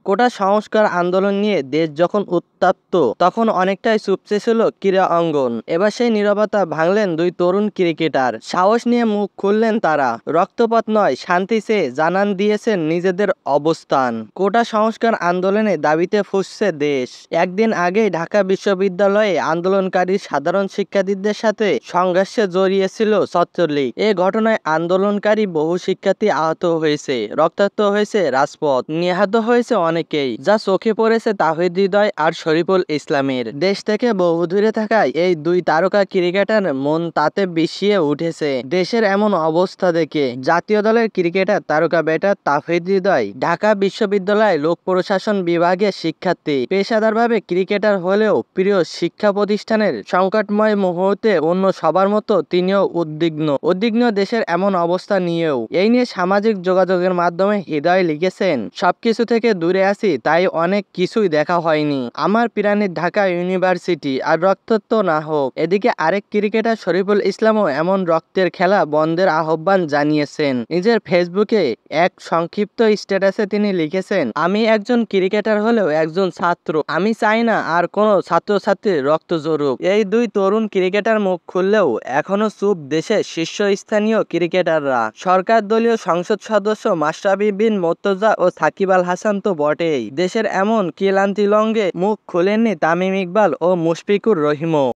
কোটা সংস্কার আন্দোলন নিয়ে দেশ যখন উত্তপ্ত তখন অনেকটাই চুপসে ছিল ক্রীড়া অঙ্গন। এবার সেই নীরবতা ভাঙলেন দুই তরুণ ক্রিকেটার। সাহস নিয়ে মুখ খুললেন তারা। রক্তপাত নয়, শান্তি চেয়ে জানান দিয়েছেন নিজেদের অবস্থান। কোটা সংস্কার আন্দোলনে দাবিতে ফুঁসছে দেশ। একদিন আগেই ঢাকা বিশ্ববিদ্যালয়ে আন্দোলনকারী সাধারণ শিক্ষার্থীদের সাথে সংঘর্ষে জড়িয়েছিল ছাত্রলীগ। এ ঘটনায় আন্দোলনকারী বহু শিক্ষার্থী আহত হয়েছে, রক্তাক্ত হয়েছে রাজপথ, নিহত হয়েছে অনেকেই। যা চোখে পড়েছে তাহিদ হৃদয় আর শরীফুল ইসলামের। দেশ থেকে বহু দূরে থাকায় এই দুই তারকা ক্রিকেটার মন তাতে বিষিয়ে উঠেছে। দেশের এমন অবস্থা দেখে জাতীয় দলের ক্রিকেটার তারকা ব্যাটার তাহিদ হৃদয় ঢাকা বিশ্ববিদ্যালয় লোক প্রশাসন বিভাগের শিক্ষার্থী। পেশাদারভাবে ক্রিকেটার হলেও প্রিয় শিক্ষা প্রতিষ্ঠানের সংকটময় মুহূর্তে অন্য সবার মতো তিনিও উদ্বিগ্ন দেশের এমন অবস্থা নিয়েও। এই নিয়ে সামাজিক যোগাযোগের মাধ্যমে হৃদয় লিখেছেন, সবকিছু থেকে দূরে আছি, তাই অনেক কিছুই দেখা হয়নি। আমার প্রাণের ঢাকা ইউনিভার্সিটি আর রক্তাক্ত না হোক। এদিকে আরেক ক্রিকেটার শরীফুল ইসলামও এমন রক্তের খেলা বন্ধের আহ্বান জানিয়েছেন। নিজের ফেসবুকে এক সংক্ষিপ্ত স্ট্যাটাসে তিনি লিখেছেন, আমি একজন ক্রিকেটার হলেও একজন ছাত্র। আমি চাই না আর কোনো ছাত্রছাত্রীর রক্ত ঝরুক। এই দুই তরুণ ক্রিকেটার মুখ খুললেও এখনো চুপ দেশের শীর্ষস্থানীয় ক্রিকেটাররা। সরকার দলীয় সংসদ সদস্য মাশরাফি বিন মুর্তজা ও সাকিব আল হাসান তো বটেই। দেশের এমন ক্লান্তিলঙ্ঘে মুখ খোলেননি তামিম ইকবাল ও মুশফিকুর রহিমও।